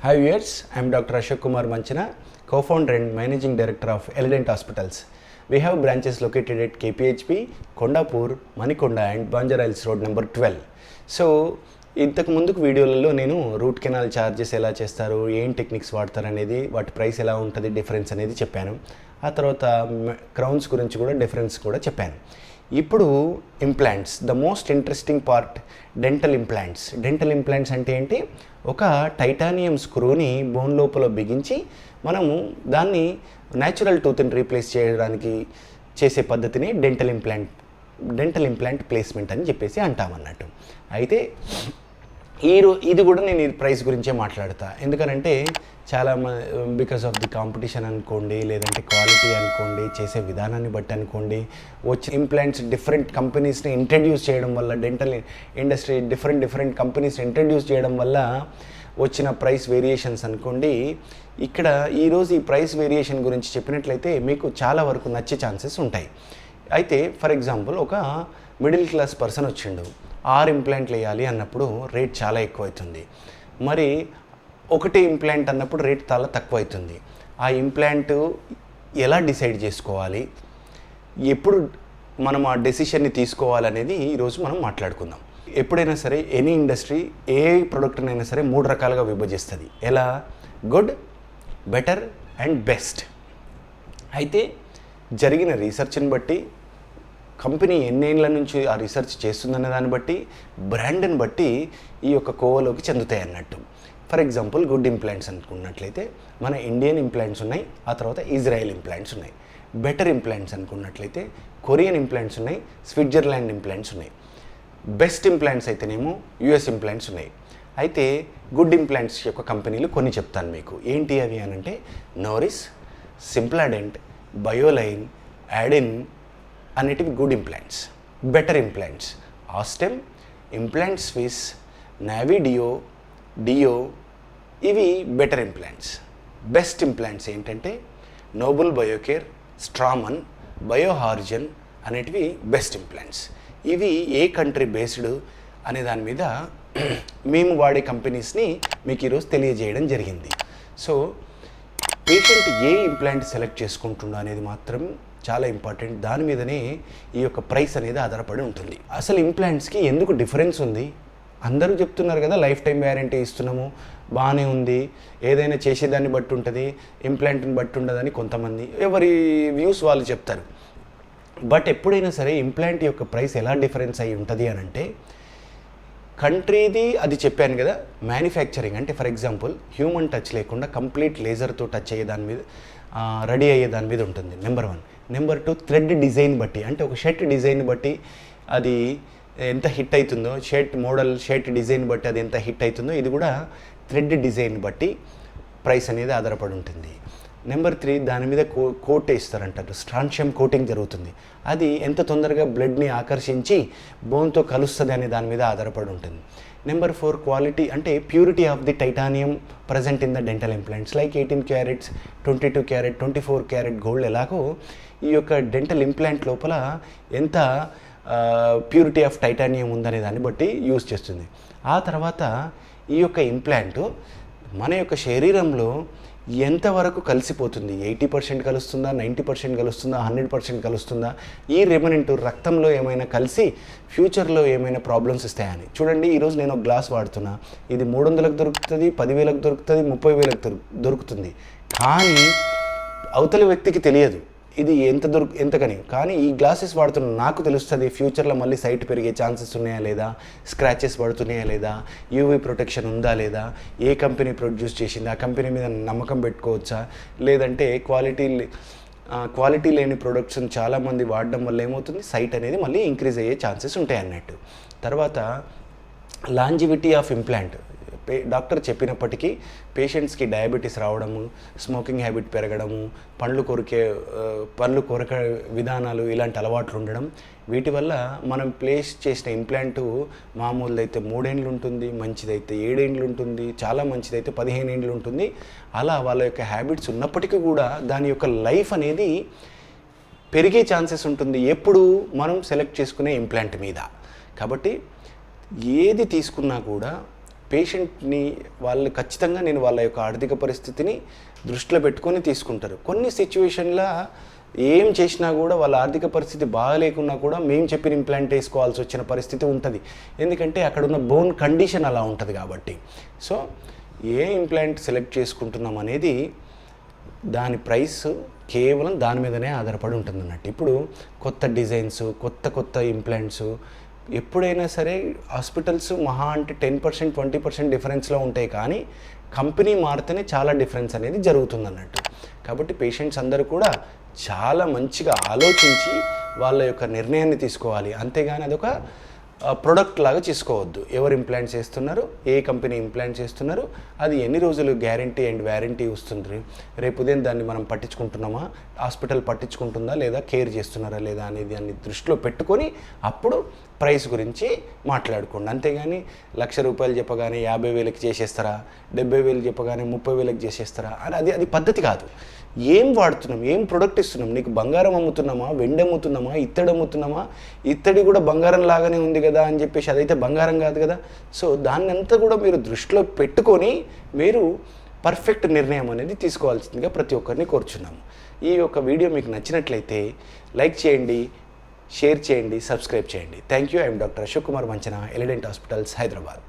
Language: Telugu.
Hi viewers, I am Dr. Ashok Kumar Manchana, co-founder and managing director of Eledent Hospitals. We have branches located at KPHP, Kondapur, Manikonda and Banjara Hills Road number 12. So, ఇంతకు ముందుకు వీడియోలలో నేను రూట్ కెనాల్ ఛార్జెస్ ఎలా చేస్తారు, ఏం టెక్నిక్స్ వాడతారు అనేది, వాటి ప్రైస్ ఎలా ఉంటుంది, డిఫరెన్స్ అనేది చెప్పాను. ఆ తర్వాత క్రౌన్స్ గురించి కూడా డిఫరెన్స్ కూడా చెప్పాను. ఇప్పుడు implants, the most interesting part, dental implants. Dental implants అంటే ఏంటి? ఒక టైటానియం స్క్రూని బోన్ లోపల బిగించి మనము దాన్ని న్యాచురల్ టూత్ని రీప్లేస్ చేయడానికి చేసే పద్ధతిని డెంటల్ ఇంప్లాంట్ ప్లేస్మెంట్ అని చెప్పేసి అంటామన్నట్టు. అయితే ఇది కూడా నేను ఈ ప్రైస్ గురించే మాట్లాడతా. ఎందుకనంటే చాలా బికాస్ ఆఫ్ ది కాంపిటీషన్ అనుకోండి, లేదంటే క్వాలిటీ అనుకోండి, చేసే విధానాన్ని బట్టి అనుకోండి, వచ్చే ఇంప్లాంట్స్ డిఫరెంట్ కంపెనీస్ని ఇంట్రడ్యూస్ చేయడం వల్ల, డెంటల్ ఇండస్ట్రీ డిఫరెంట్ కంపెనీస్ని ఇంట్రడ్యూస్ చేయడం వల్ల వచ్చిన ప్రైస్ వేరియేషన్స్ అనుకోండి. ఇక్కడ ఈరోజు ఈ ప్రైస్ వేరియేషన్ గురించి చెప్పినట్లయితే మీకు చాలా వరకు నచ్చే ఛాన్సెస్ ఉంటాయి. అయితే ఫర్ ఎగ్జాంపుల్ ఒక మిడిల్ క్లాస్ పర్సన్ వచ్చిండు, 6 ఇంప్లాంట్లు వేయాలి అన్నప్పుడు రేట్ చాలా ఎక్కువ అవుతుంది. మరి ఒకటి ఇంప్లాంట్ అన్నప్పుడు రేట్ చాలా తక్కువ అవుతుంది. ఆ ఇంప్లాంట్ ఎలా డిసైడ్ చేసుకోవాలి, ఎప్పుడు మనం ఆ డెసిషన్ని తీసుకోవాలనేది ఈరోజు మనం మాట్లాడుకుందాం. ఎప్పుడైనా సరే ఎనీ ఇండస్ట్రీ ఏ ప్రోడక్ట్నైనా సరే 3 రకాలుగా విభజిస్తుంది. ఎలా? Good, better and best. అయితే జరిగిన రీసెర్చ్ని బట్టి, కంపెనీ ఎన్నేళ్ళ నుంచి ఆ రీసెర్చ్ చేస్తుందనే దాన్ని బట్టి, బ్రాండ్ని బట్టి ఈ యొక్క కోవలోకి చెందుతాయి అన్నట్టు. ఫర్ ఎగ్జాంపుల్ గుడ్ ఇంప్లాంట్స్ అనుకున్నట్లయితే మన ఇండియన్ ఇంప్లాంట్స్ ఉన్నాయి, ఆ తర్వాత ఇజ్రాయెల్ ఇంప్లాంట్స్ ఉన్నాయి. బెటర్ ఇంప్లాంట్స్ అనుకున్నట్లయితే కొరియన్ ఇంప్లాంట్స్ ఉన్నాయి, స్విట్జర్లాండ్ ఇంప్లాంట్స్ ఉన్నాయి. బెస్ట్ ఇంప్లాంట్స్ అయితేనేమో యుఎస్ ఇంప్లాంట్స్ ఉన్నాయి. అయితే గుడ్ ఇంప్లాంట్స్ యొక్క కంపెనీలు కొన్ని చెప్తాను మీకు. ఏంటి అవి అని అంటే నోరిస్, సింప్లాడెంట్, బయోలైన్, యాడిన్ అనేటివి good implants. Better implants Osstem, implant Swiss, నావిడియో, డియో, ఇవి బెటర్ ఇంప్లాంట్స్. బెస్ట్ ఇంప్లాంట్స్ ఏంటంటే నోబుల్ బయోకేర్, స్ట్రామన్, బయోహార్జన్ అనేటివి బెస్ట్ ఇంప్లాంట్స్. ఇవి ఏ కంట్రీ బేస్డ్ అనే దాని మీద మేము వాడే కంపెనీస్ని మీకు ఈరోజు తెలియజేయడం జరిగింది. సో పేషెంట్ ఏ ఇంప్లాంట్ సెలెక్ట్ చేసుకుంటుండో అనేది మాత్రం చాలా ఇంపార్టెంట్. దాని మీదనే ఈ యొక్క ప్రైస్ అనేది ఆధారపడి ఉంటుంది. అసలు ఇంప్లాంట్స్కి ఎందుకు డిఫరెన్స్ ఉంది? అందరూ చెప్తున్నారు కదా, లైఫ్ టైం వ్యారంటీ ఇస్తున్నాము, బాగానే ఉంది, ఏదైనా చేసేదాన్ని బట్టి ఉంటుంది, ఇంప్లాంట్ని బట్టి ఉండదని కొంతమంది ఎవరి వ్యూస్ వాళ్ళు చెప్తారు. బట్ ఎప్పుడైనా సరే ఇంప్లాంట్ యొక్క ప్రైస్ ఎలా డిఫరెన్స్ అయి ఉంటుంది అని అంటే, కంట్రీది అది చెప్పాను కదా, మ్యానుఫ్యాక్చరింగ్ అంటే ఫర్ ఎగ్జాంపుల్ హ్యూమన్ టచ్ లేకుండా కంప్లీట్ లేజర్తో టచ్ అయ్యే దాని మీద, రెడీ అయ్యే దాని మీద ఉంటుంది. నెంబర్ 1. నెంబర్ 2, థ్రెడ్ డిజైన్ బట్టి, అంటే ఒక షర్ట్ డిజైన్ బట్టి అది ఎంత హిట్ అవుతుందో, షర్ట్ మోడల్, షర్ట్ డిజైన్ బట్టి అది ఎంత హిట్ అవుతుందో, ఇది కూడా థ్రెడ్ డిజైన్ బట్టి ప్రైస్ అనేది ఆధారపడి ఉంటుంది. నెంబర్ 3, దాని మీద కోట్ వేస్తారంటారు, స్ట్రాన్షియం కోటింగ్ జరుగుతుంది. అది ఎంత తొందరగా బ్లడ్ని ఆకర్షించి బోన్తో కలుస్తుంది అనే దాని మీద ఆధారపడి ఉంటుంది. నెంబర్ 4, క్వాలిటీ అంటే purity of the titanium present in the dental implants like 18 carats, 22 carat, 24 carat gold. ఎలాగో ఈ యొక్క డెంటల్ ఇంప్లాంట్ లోపల ఎంత ప్యూరిటీ ఆఫ్ టైటానియం ఉందనే దాన్ని బట్టి యూజ్ చేస్తుంది. ఆ తర్వాత ఈ యొక్క ఇంప్లాంట్ మన యొక్క శరీరంలో ఎంతవరకు కలిసిపోతుంది, 80% కలుస్తుందా, 90% కలుస్తుందా, 100% కలుస్తుందా, ఈ రెమనెంట్ రక్తంలో ఏమైనా కలిసి ఫ్యూచర్లో ఏమైనా ప్రాబ్లమ్స్ ఇస్తాయని. చూడండి, ఈరోజు నేను ఒక గ్లాస్ వాడుతున్నా, ఇది 300లకు దొరుకుతుంది, 10,000లకు దొరుకుతుంది, 30,000లకు దొరుకుతుంది. కానీ అవతలి వ్యక్తికి తెలియదు ఇది ఎంతకని. కానీ ఈ గ్లాసెస్ వాడుతున్న నాకు తెలుస్తుంది ఫ్యూచర్లో మళ్ళీ సైట్ పెరిగే ఛాన్సెస్ ఉన్నాయా లేదా, స్క్రాచెస్ పడుతున్నాయా లేదా, యూవీ ప్రొటెక్షన్ ఉందా లేదా, ఏ కంపెనీ ప్రొడ్యూస్ చేసింది, ఆ కంపెనీ మీద నమ్మకం పెట్టుకోవచ్చా, లేదంటే క్వాలిటీ లేని ప్రొడక్ట్స్ని చాలామంది వాడడం వల్ల ఏమవుతుంది, సైట్ అనేది మళ్ళీ ఇంక్రీజ్ అయ్యే ఛాన్సెస్ ఉంటాయి అన్నట్టు. తర్వాత లాంజివిటీ ఆఫ్ ఇంప్లాంట్. డాక్టర్ చెప్పినప్పటికీ పేషెంట్స్కి డయాబెటీస్ రావడము, స్మోకింగ్ హ్యాబిట్ పెరగడము, పండ్లు కొరక విధానాలు, ఇలాంటి అలవాట్లు ఉండడం, వీటి వల్ల మనం ప్లేస్ చేసిన ఇంప్లాంటు మామూలుదైతే 3 ఏళ్ళు ఉంటుంది, మంచిదైతే 7 ఏళ్ళు ఉంటుంది, చాలా మంచిదైతే 15 ఏళ్ళు ఉంటుంది. అలా వాళ్ళ యొక్క హ్యాబిట్స్ ఉన్నప్పటికీ కూడా దాని యొక్క లైఫ్ అనేది పెరిగే ఛాన్సెస్ ఉంటుంది ఎప్పుడు మనం సెలెక్ట్ చేసుకునే ఇంప్లాంట్ మీద. కాబట్టి ఏది తీసుకున్నా కూడా పేషెంట్ని వాళ్ళు ఖచ్చితంగా నేను వాళ్ళ యొక్క ఆర్థిక పరిస్థితిని దృష్టిలో పెట్టుకొని తీసుకుంటారు. కొన్ని సిచ్యువేషన్లో ఏం చేసినా కూడా వాళ్ళ ఆర్థిక పరిస్థితి బాగాలేకున్నా కూడా మేము చెప్పిన ఇంప్లాంట్ వేసుకోవాల్సి వచ్చిన పరిస్థితి ఉంటుంది. ఎందుకంటే అక్కడ ఉన్న బోన్ కండిషన్ అలా ఉంటుంది కాబట్టి. సో ఏ ఇంప్లాంట్ సెలెక్ట్ చేసుకుంటున్నాం అనేది దాని ప్రైస్ కేవలం దాని మీదనే ఆధారపడి ఉంటుంది అన్నట్టు. ఇప్పుడు కొత్త డిజైన్స్, కొత్త ఇంప్లాంట్స్ ఎప్పుడైనా సరే హాస్పిటల్స్ మహా అంటే 10%, 20% డిఫరెన్స్లో ఉంటాయి, కానీ కంపెనీ మారితేనే చాలా డిఫరెన్స్ అనేది జరుగుతుంది అన్నట్టు. కాబట్టి పేషెంట్స్ అందరూ కూడా చాలా మంచిగా ఆలోచించి వాళ్ళ యొక్క నిర్ణయాన్ని తీసుకోవాలి. అంతేగాని అదొక ప్రొడక్ట్ లాగా తీసుకోవద్దు. ఎవరు ఇంప్లాంట్ చేస్తున్నారు, ఏ కంపెనీ ఇంప్లాంట్ చేస్తున్నారు, అది ఎన్ని రోజులు గ్యారంటీ అండ్ వ్యారంటీ వస్తుంది, రేపు ఉదయం దాన్ని మనం పట్టించుకుంటున్నామా, హాస్పిటల్ పట్టించుకుంటుందా లేదా, కేర్ చేస్తున్నారా లేదా అనేది అన్ని దృష్టిలో పెట్టుకొని అప్పుడు ప్రైస్ గురించి మాట్లాడుకోండి. అంతేగాని ₹1,00,000 చెప్పగానే 50,000కి చేసేస్తారా, 70,000 చెప్పగానే 30,000కి చేసేస్తారా అని అది పద్ధతి కాదు. ఏం వాడుతున్నాం, ఏం ప్రొడక్ట్ ఇస్తున్నాం, నీకు బంగారం అమ్ముతున్నామా, వెండి అమ్ముతున్నామా, ఇత్తడి అమ్ముతున్నామా, ఇత్తడి కూడా బంగారం లాగానే ఉంది కదా అని చెప్పేసి అదైతే బంగారం కాదు కదా. సో దాన్ని అంతా కూడా మీరు దృష్టిలో పెట్టుకొని మీరు పర్ఫెక్ట్ నిర్ణయం అనేది తీసుకోవాల్సిందిగా ప్రతి ఒక్కరిని కోరుచున్నాము. ఈ యొక్క వీడియో మీకు నచ్చినట్లయితే లైక్ చేయండి, షేర్ చేయండి, సబ్స్క్రైబ్ చేయండి. Thank you. I'm doctor Ashok Kumar Manchana, Elident hospitals, Hyderabad.